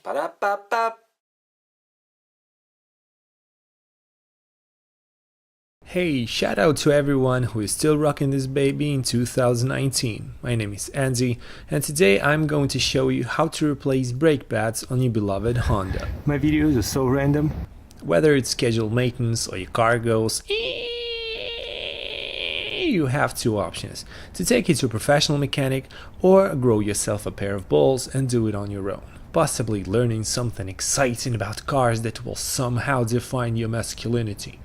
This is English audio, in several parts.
Ba-da-ba-ba. Hey, shout out to everyone who is still rocking this baby in 2019. My name is Andy, and today I'm going to show you how to replace brake pads on your beloved Honda. My videos are so random. Whether it's scheduled maintenance or your car goes, you have two options: to take it to a professional mechanic or grow yourself a pair of balls and do it on your own, possibly learning something exciting about cars that will somehow define your masculinity.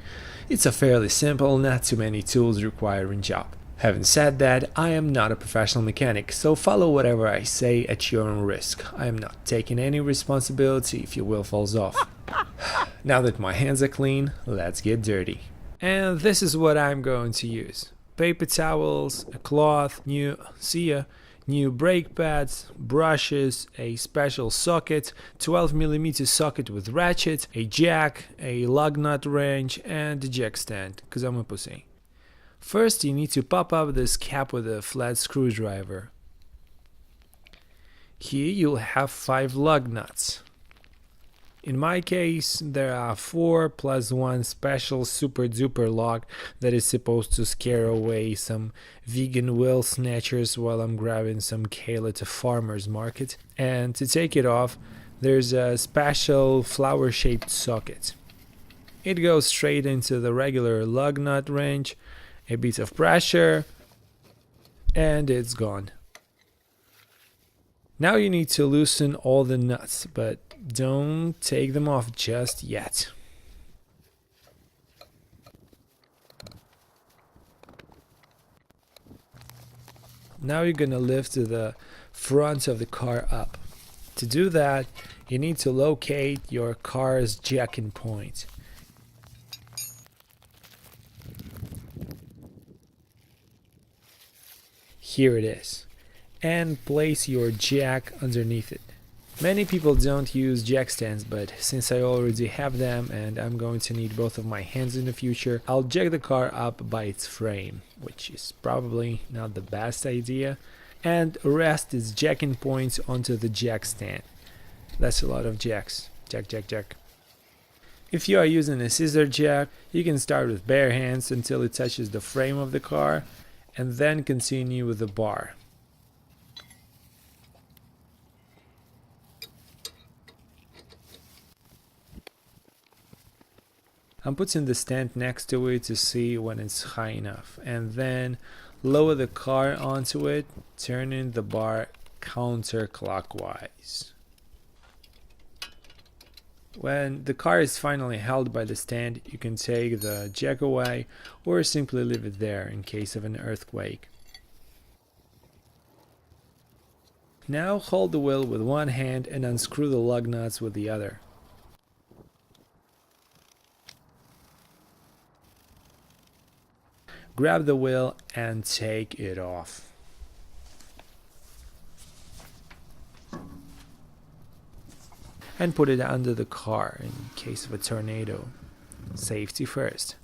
It's a fairly simple, not too many tools requiring job. Having said that, I am not a professional mechanic, so follow whatever I say at your own risk. I am not taking any responsibility if your wheel falls off. Now that my hands are clean, let's get dirty. And this is what I'm going to use: paper towels, a cloth, new brake pads, brushes, a special socket, 12mm socket with ratchet, a jack, a lug nut wrench, and a jack stand, cause I'm a pussy. First, you need to pop up this cap with a flat screwdriver. Here you'll have 5 lug nuts. In my case, there are 4 plus one special super duper lock that is supposed to scare away some vegan wheel snatchers while I'm grabbing some kale at a farmer's market. And to take it off, there's a special flower shaped socket. It goes straight into the regular lug nut wrench, a bit of pressure, and it's gone. Now you need to loosen all the nuts, but don't take them off just yet. Now you're gonna lift the front of the car up. To do that, you need to locate your car's jacking point. Here it is, and place your jack underneath it. Many people don't use jack stands, but since I already have them and I'm going to need both of my hands in the future, I'll jack the car up by its frame, which is probably not the best idea, and rest its jacking points onto the jack stand. That's a lot of jacks. Jack, jack, jack. If you are using a scissor jack, you can start with bare hands until it touches the frame of the car, and then continue with the bar. I'm putting the stand next to it to see when it's high enough, and then lower the car onto it, turning the bar counterclockwise. When the car is finally held by the stand, you can take the jack away or simply leave it there in case of an earthquake. Now hold the wheel with one hand and unscrew the lug nuts with the other. Grab the wheel and take it off. And put it under the car in case of a tornado. Safety first.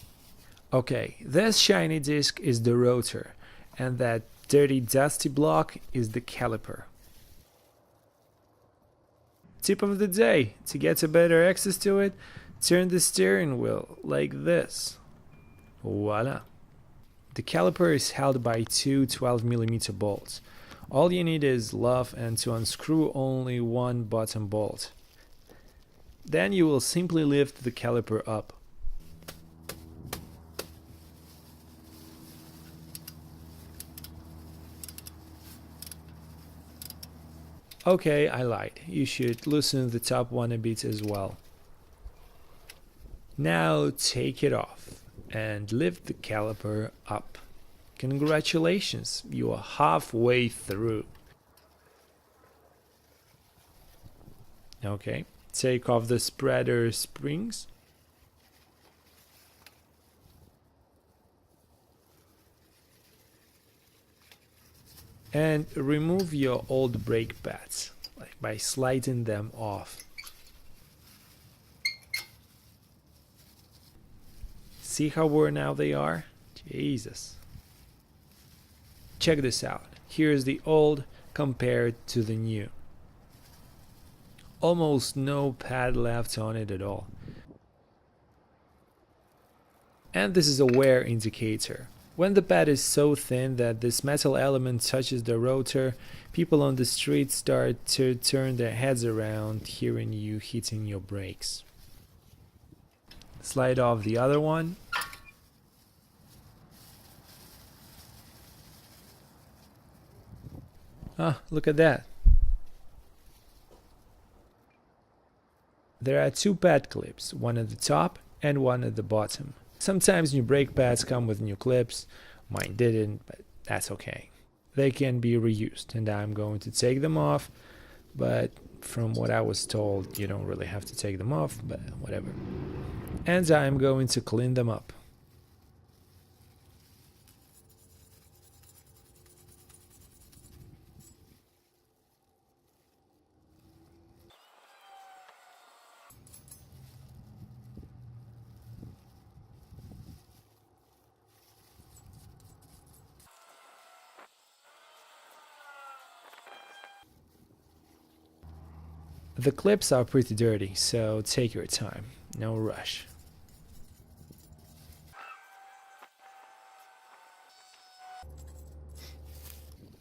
Okay, this shiny disc is the rotor, and that dirty dusty block is the caliper. Tip of the day: to get a better access to it, turn the steering wheel like this. Voila! The caliper is held by two 12mm bolts. All you need is love and to unscrew only one bottom bolt. Then you will simply lift the caliper up. Okay, I lied. You should loosen the top one a bit as well. Now take it off and lift the caliper up. Congratulations, you are halfway through. Okay, take off the spreader springs. And remove your old brake pads, like by sliding them off. See how worn out they are? Jesus. Check this out. Here's the old compared to the new. almost no pad left on it at all. And this is a wear indicator. When the pad is so thin that this metal element touches the rotor, people on the street start to turn their heads around hearing you hitting your brakes. Slide off the other one. Ah, look at that. There are two pad clips, one at the top and one at the bottom. Sometimes new brake pads come with new clips. Mine didn't, but that's okay. They can be reused, and I'm going to take them off, but from what I was told, you don't really have to take them off, but whatever. And I'm going to clean them up. The clips are pretty dirty, so take your time, no rush.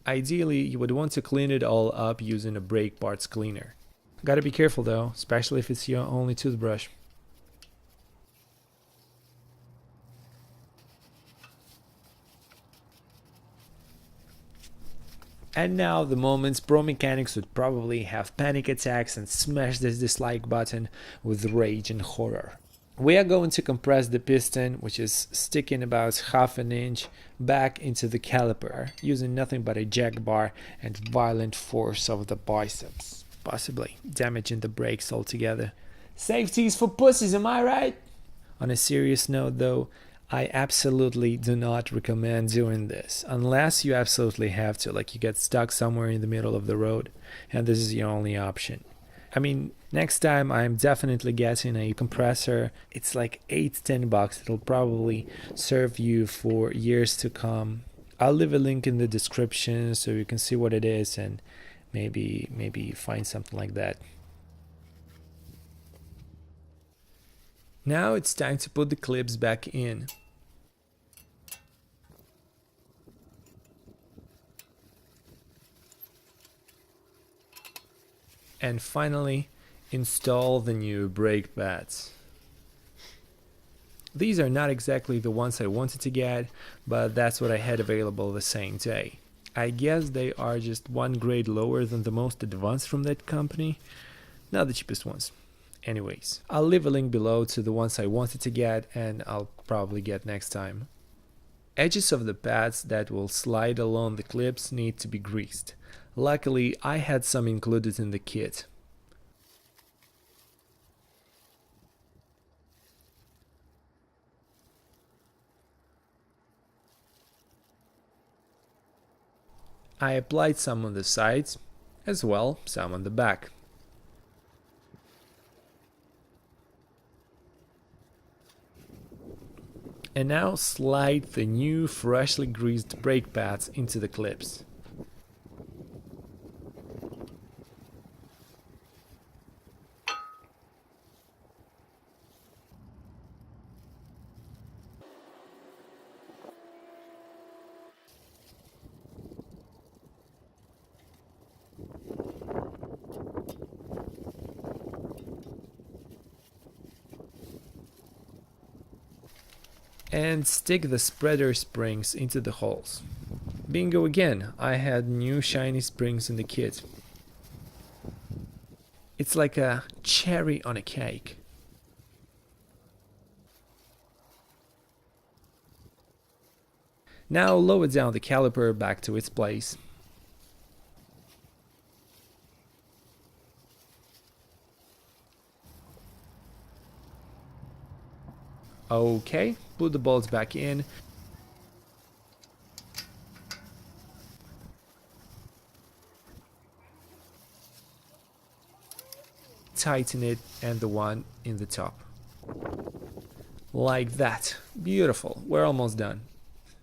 Ideally, you would want to clean it all up using a brake parts cleaner. Gotta be careful though, especially if it's your only toothbrush. And now the moments pro mechanics would probably have panic attacks and smash this dislike button with rage and horror. We are going to compress the piston, which is sticking about half an inch back into the caliper, using nothing but a jack bar and violent force of the biceps, possibly damaging the brakes altogether. Safety is for pussies, am I right? On a serious note though, I absolutely do not recommend doing this unless you absolutely have to, like you get stuck somewhere in the middle of the road and this is your only option. I mean, next time I'm definitely getting a compressor. It's like $8-10. It'll probably serve you for years to come. I'll leave a link in the description so you can see what it is and maybe find something like that. Now it's time to put the clips back in. And finally, install the new brake pads. These are not exactly the ones I wanted to get, but that's what I had available the same day. I guess they are just one grade lower than the most advanced from that company, not the cheapest ones. Anyways, I'll leave a link below to the ones I wanted to get and I'll probably get next time. Edges of the pads that will slide along the clips need to be greased. Luckily, I had some included in the kit. I applied some on the sides, as well some on the back. And now slide the new freshly greased brake pads into the clips. And stick the spreader springs into the holes. Bingo again, I had new shiny springs in the kit. It's like a cherry on a cake. Now lower down the caliper back to its place. Okay, put the bolts back in. Tighten it and the one in the top. Like that. Beautiful. We're almost done.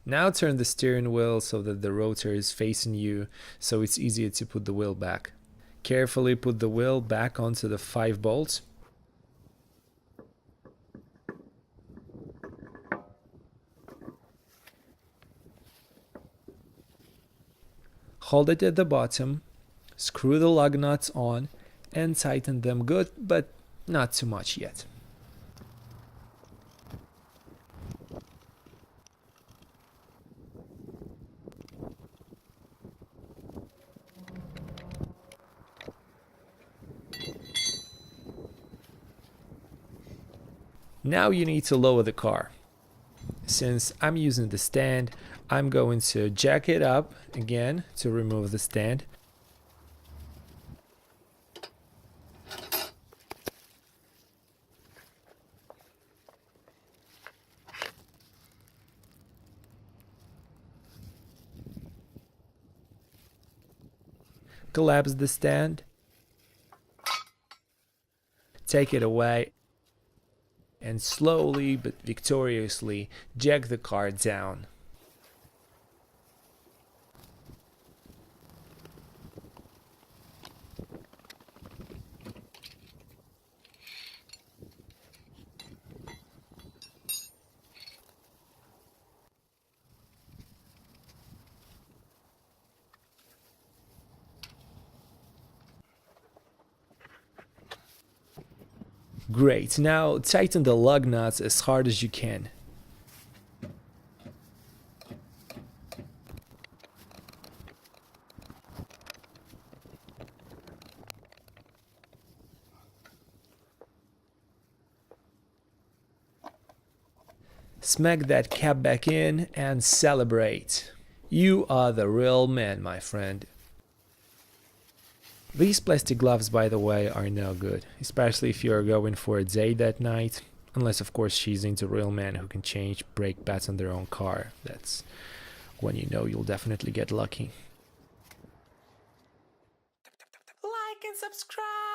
Now turn the steering wheel so that the rotor is facing you, so it's easier to put the wheel back. Carefully put the wheel back onto the 5 bolts. Hold it at the bottom, screw the lug nuts on and tighten them good, but not too much yet. Now you need to lower the car. Since I'm using the stand, I'm going to jack it up again to remove the stand. Collapse the stand. Take it away. And slowly but victoriously jack the car down. Great, now tighten the lug nuts as hard as you can. Smack that cap back in and celebrate. You are the real man, my friend. These plastic gloves, by the way, are no good, especially if you're going for a date that night, unless of course she's into real men who can change brake pads on their own car. That's when you know you'll definitely get lucky. Like and subscribe.